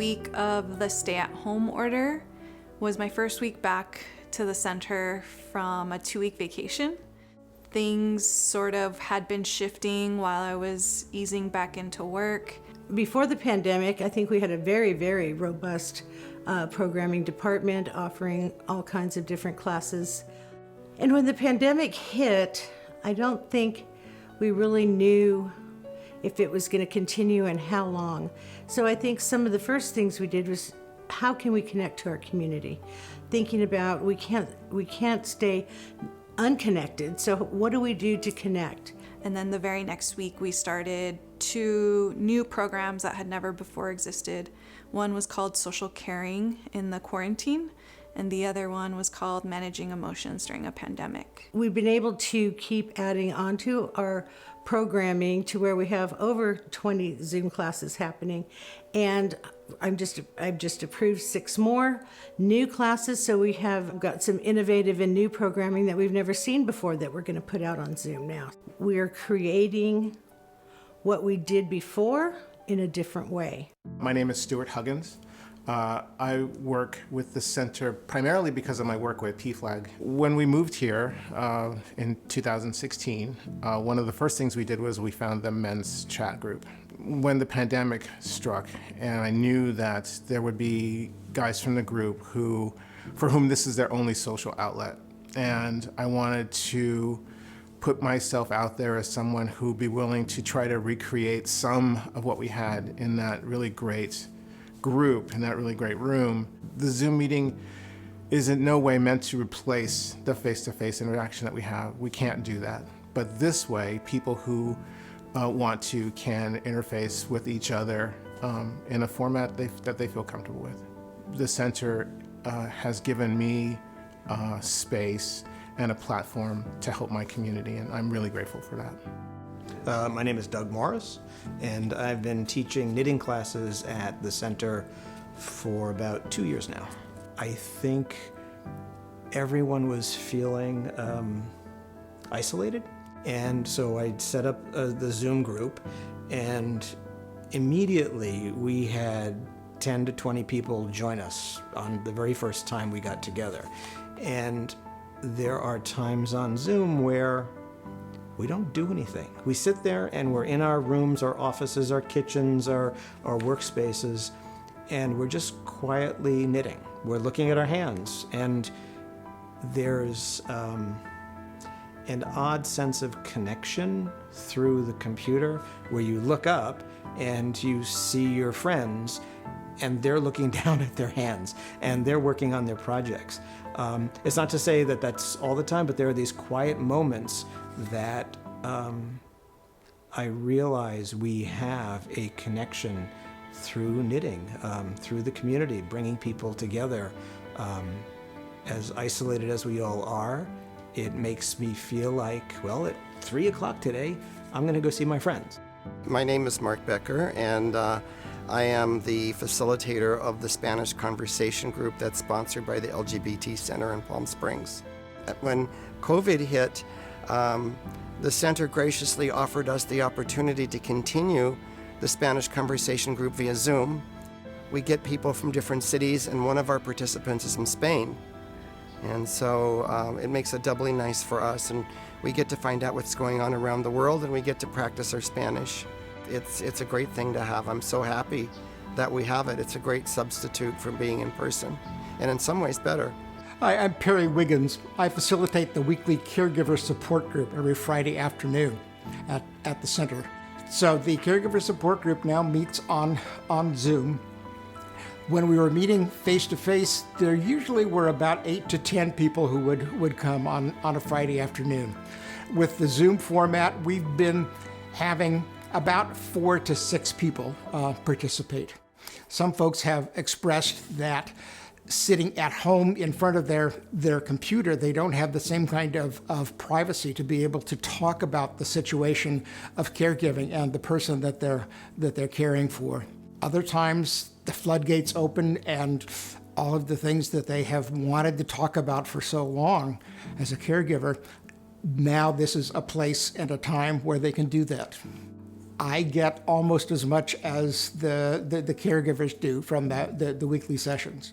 week of the stay-at-home order was my first week back to the center from a 2-week vacation. Things sort of had been shifting while I was easing back into work. Before the pandemic, I think we had a very, very robust programming department offering all kinds of different classes. And when the pandemic hit, I don't think we really knew if it was going to continue and how long. So I think some of the first things we did was, how can we connect to our community? Thinking about we can't stay unconnected, so what do we do to connect? And then the very next week we started 2 new programs that had never before existed. One was called Social Caring in the Quarantine, and the other one was called Managing Emotions During a Pandemic. We've been able to keep adding onto our programming to where we have over 20 Zoom classes happening, and I've just approved 6 more new classes, so we have got some innovative and new programming that we've never seen before that we're going to put out on Zoom now. We are creating what we did before in a different way. My name is Stuart Huggins. I work with the center primarily because of my work with PFLAG. When we moved here in 2016, one of the first things we did was we found the men's chat group. When the pandemic struck, and I knew that there would be guys from the group for whom this is their only social outlet, and I wanted to put myself out there as someone who'd be willing to try to recreate some of what we had in that really great group, in that really great room. The Zoom meeting is in no way meant to replace the face-to-face interaction that we have. We can't do that. But this way, people who want to can interface with each other in a format that they feel comfortable with. The center has given me space and a platform to help my community, and I'm really grateful for that. My name is Doug Morris, and I've been teaching knitting classes at the center for about 2 years now. I think everyone was feeling isolated, and so I set up the Zoom group, and immediately we had 10 to 20 people join us on the very first time we got together. And there are times on Zoom where we don't do anything. We sit there and we're in our rooms, our offices, our kitchens, our workspaces, and we're just quietly knitting. We're looking at our hands, and there's an odd sense of connection through the computer where you look up and you see your friends and they're looking down at their hands and they're working on their projects. It's not to say that that's all the time, but there are these quiet moments that I realize we have a connection through knitting, through the community, bringing people together. As isolated as we all are, it makes me feel like, well, at 3 o'clock today, I'm going to go see my friends. My name is Mark Becker, and I am the facilitator of the Spanish Conversation Group that's sponsored by the LGBT Center in Palm Springs. When COVID hit, the center graciously offered us the opportunity to continue the Spanish Conversation Group via Zoom. We get people from different cities, and one of our participants is from Spain. And so it makes it doubly nice for us, and we get to find out what's going on around the world, and we get to practice our Spanish. It's a great thing to have. I'm so happy that we have it. It's a great substitute for being in person, and in some ways better. Hi, I'm Perry Wiggins. I facilitate the weekly caregiver support group every Friday afternoon at the center. So the caregiver support group now meets on Zoom. When we were meeting face-to-face, there usually were about 8 to 10 people who would come on a Friday afternoon. With the Zoom format, we've been having about 4 to 6 people participate. Some folks have expressed that sitting at home in front of their computer, they don't have the same kind of privacy to be able to talk about the situation of caregiving and the person that they're caring for. Other times, the floodgates open and all of the things that they have wanted to talk about for so long as a caregiver, now this is a place and a time where they can do that. I get almost as much as the caregivers do from the weekly sessions.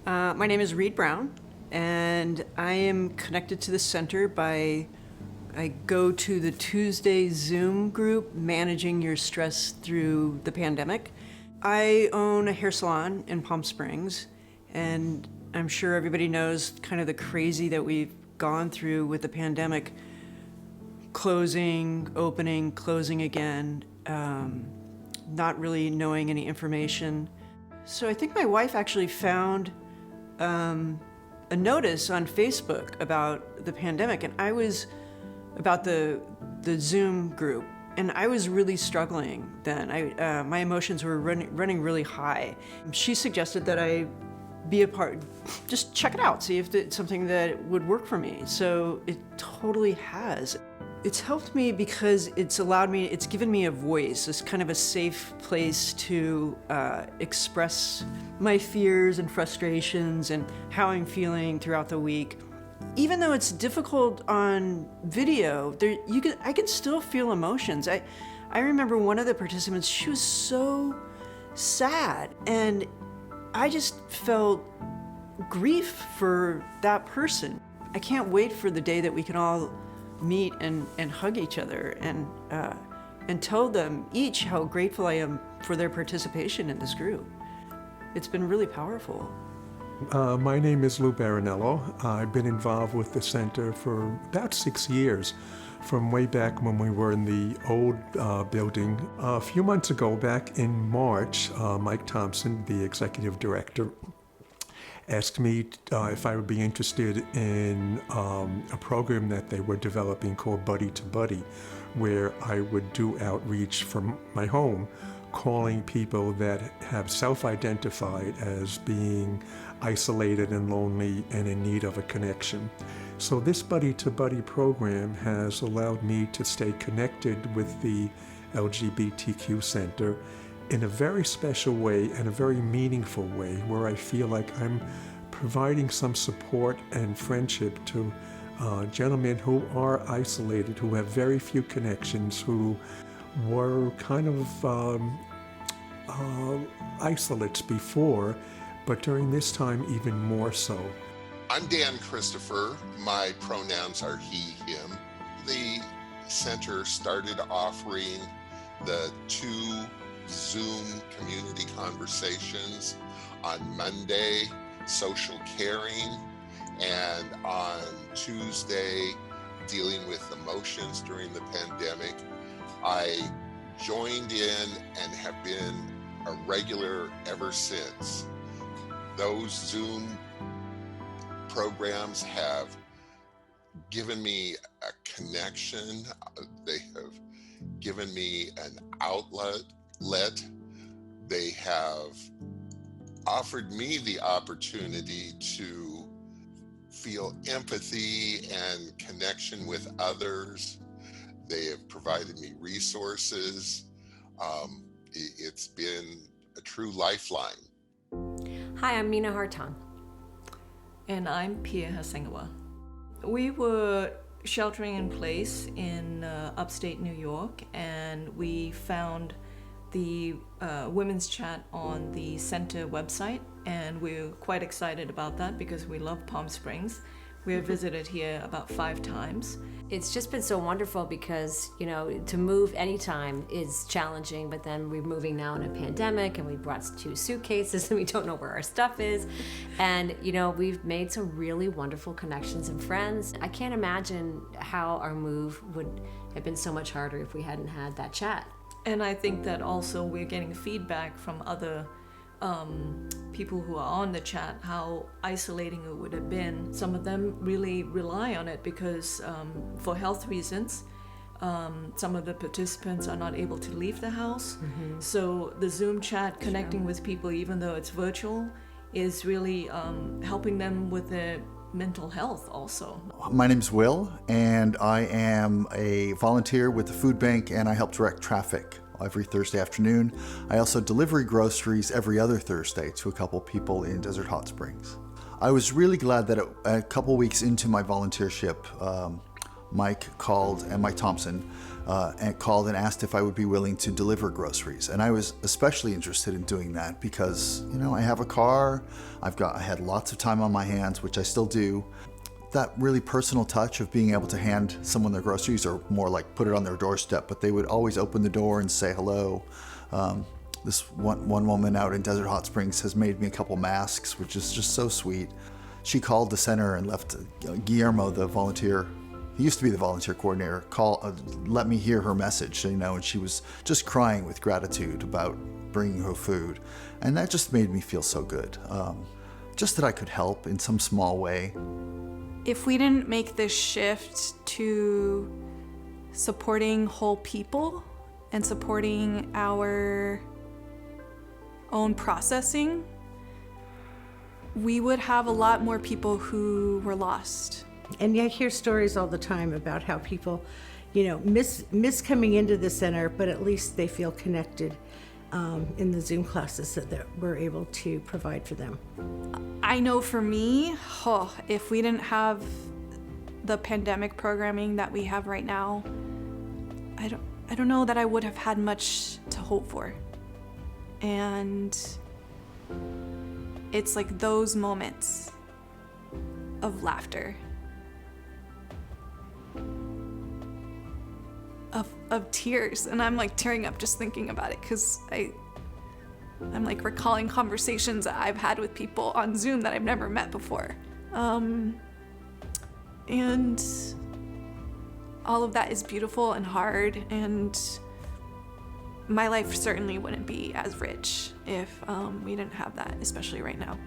My name is Reed Brown, and I am connected to the center I go to the Tuesday Zoom group, Managing Your Stress Through the Pandemic. I own a hair salon in Palm Springs, and I'm sure everybody knows kind of the crazy that we've gone through with the pandemic. Closing, opening, closing again, not really knowing any information. So I think my wife actually found a notice on Facebook about the pandemic, and I was about the Zoom group, and I was really struggling then. My emotions were running really high. She suggested that I be a part, just check it out, see if it's something that would work for me. So it totally has. It's helped me because it's given me a voice. It's kind of a safe place to express my fears and frustrations and how I'm feeling throughout the week. Even though it's difficult on video, I can still feel emotions. I remember one of the participants, she was so sad, and I just felt grief for that person. I can't wait for the day that we can all meet and hug each other and tell them each how grateful I am for their participation in this group. It's been really powerful. My name is Lou Barinello. I've been involved with the center for about 6 years, from way back when we were in the old building. A few months ago, back in March, Mike Thompson, the executive director, asked me if I would be interested in a program that they were developing called Buddy to Buddy, where I would do outreach from my home, calling people that have self-identified as being isolated and lonely and in need of a connection. So this Buddy to Buddy program has allowed me to stay connected with the LGBTQ Center in a very special way and a very meaningful way, where I feel like I'm providing some support and friendship to gentlemen who are isolated, who have very few connections, who were kind of isolates before, but during this time even more so. I'm Dan Christopher. My pronouns are he, him. The center started offering the 2 Zoom community conversations on Monday, social caring, and on Tuesday, dealing with emotions during the pandemic. I joined in and have been a regular ever since. Those Zoom programs have given me a connection. They have given me an outlet. They have offered me the opportunity to feel empathy and connection with others. They have provided me resources. It's been a true lifeline. Hi, I'm Mina Hartong. And I'm Pia Hasengawa. We were sheltering in place in upstate New York, and we found the women's chat on the center website, and we're quite excited about that because we love Palm Springs. We have visited here about 5 times. It's just been so wonderful because, you know, to move anytime is challenging, but then we're moving now in a pandemic, and we brought 2 suitcases and we don't know where our stuff is. And, you know, we've made some really wonderful connections and friends. I can't imagine how our move would have been so much harder if we hadn't had that chat. And I think that also we're getting feedback from other people who are on the chat, how isolating it would have been. Some of them really rely on it because for health reasons, some of the participants are not able to leave the house. Mm-hmm. So the Zoom chat, connecting with people, even though it's virtual, is really helping them with their mental health also. My name's Will, and I am a volunteer with the food bank, and I help direct traffic every Thursday afternoon. I also deliver groceries every other Thursday to a couple people in Desert Hot Springs. I was really glad that a couple weeks into my volunteership, Mike Thompson, and called and asked if I would be willing to deliver groceries. And I was especially interested in doing that because, I have a car, I had lots of time on my hands, which I still do. That really personal touch of being able to hand someone their groceries, or more like put it on their doorstep, but they would always open the door and say hello. This one woman out in Desert Hot Springs has made me a couple masks, which is just so sweet. She called the center and left Guillermo, the volunteer, he used to be the volunteer coordinator, let me hear her message, and she was just crying with gratitude about bringing her food. And that just made me feel so good. Just that I could help in some small way. If we didn't make this shift to supporting whole people and supporting our own processing, we would have a lot more people who were lost. And I hear stories all the time about how people, miss coming into the center, but at least they feel connected in the Zoom classes that we're able to provide for them. I know for me, if we didn't have the pandemic programming that we have right now, I don't know that I would have had much to hope for. And it's like those moments of laughter, of tears, and I'm like tearing up just thinking about it, because I'm like recalling conversations that I've had with people on Zoom that I've never met before. And all of that is beautiful and hard, and my life certainly wouldn't be as rich if we didn't have that, especially right now.